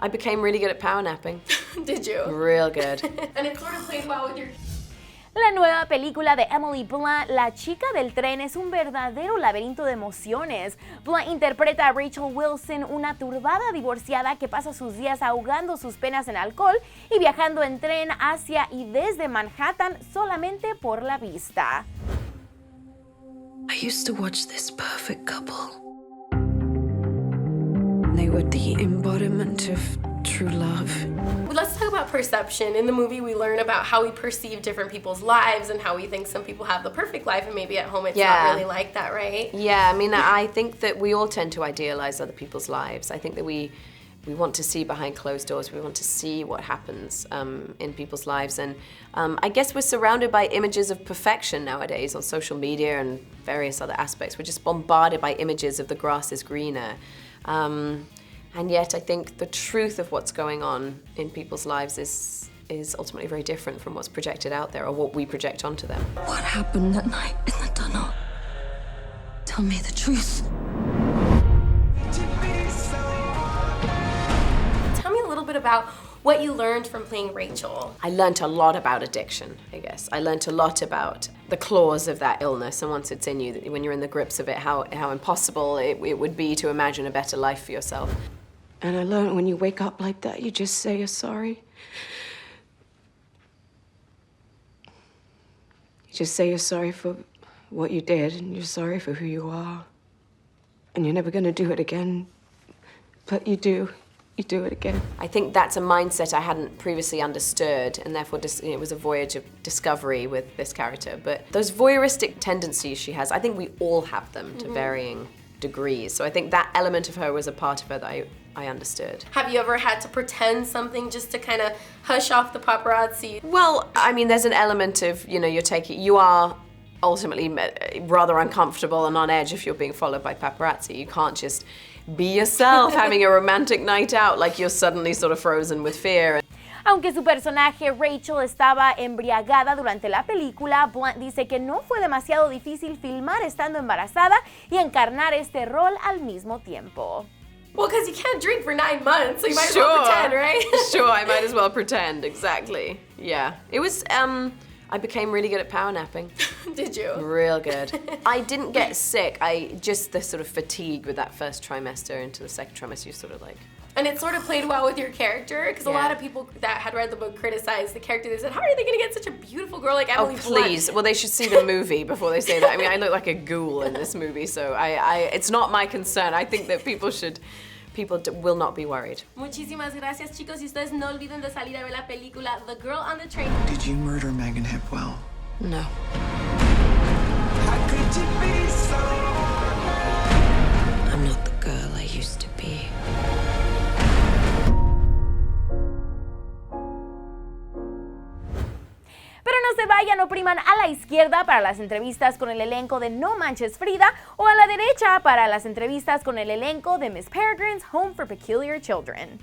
I became really good at power napping. Did you? Real good. And it sort of played well with your... La nueva película de Emily Blunt, La Chica del Tren, es un verdadero laberinto de emociones. Blunt interpreta a Rachel Wilson, una turbada divorciada que pasa sus días ahogando sus penas en alcohol y viajando en tren hacia y desde Manhattan solamente por la vista. I used to watch this perfect couple. They were the embodiment of true love. Let's talk about perception. In the movie, we learn about how we perceive different people's lives and how we think some people have the perfect life, and maybe at home it's not really like that, right? Yeah, I mean, I think that we all tend to idealize other people's lives. I think that we want to see behind closed doors. We want to see what happens in people's lives. And I guess we're surrounded by images of perfection nowadays on social media and various other aspects. We're just bombarded by images of the grass is greener. And yet I think the truth of what's going on in people's lives is ultimately very different from what's projected out there or what we project onto them. What happened that night in the tunnel? Tell me the truth. Tell me a little bit about what you learned from playing Rachel. I learned a lot about addiction, I guess. I learned a lot about the claws of that illness, and once it's in you, when you're in the grips of it, how impossible it would be to imagine a better life for yourself. And I learned when you wake up like that, you just say you're sorry. You just say you're sorry for what you did, and you're sorry for who you are. And you're never gonna do it again, but you do. You do it again. I think that's a mindset I hadn't previously understood, and therefore it was a voyage of discovery with this character. But those voyeuristic tendencies she has, I think we all have them to varying degrees. So I think that element of her was a part of her that I understood. Have you ever had to pretend something just to kind of hush off the paparazzi? Well, I mean, there's an element of, you are ultimately rather uncomfortable and on edge if you're being followed by paparazzi. You can't just be yourself having a romantic night out like you're suddenly sort of frozen with fear. Aunque su personaje Rachel estaba embriagada durante la película, Blunt dice que no fue demasiado difícil filmar estando embarazada y encarnar este rol al mismo tiempo. Well, because you can't drink for 9 months, so you might as well pretend, right? Sure, I might as well pretend, exactly. Yeah. It was, I became really good at power napping. Did you? Real good. I didn't get sick. Just the sort of fatigue with that first trimester into the second trimester, you sort of like... And it sort of played well with your character, because a lot of people that had read the book criticized the character. They said, how are they going to get such a beautiful girl like Emily Blunt? Oh, please. Well, they should see the movie before they say that. I mean, I look like a ghoul in this movie, so it's not my concern. I think that people will not be worried. Muchísimas gracias, chicos. Y ustedes no olviden de salir a ver la película The Girl on the Train. Did you murder Megan Hipwell? No. How could you be so... I'm not the girl I used to be. Pero no se vayan, opriman a la izquierda para las entrevistas con el elenco de No Manches Frida o a la derecha para las entrevistas con el elenco de Miss Peregrine's Home for Peculiar Children.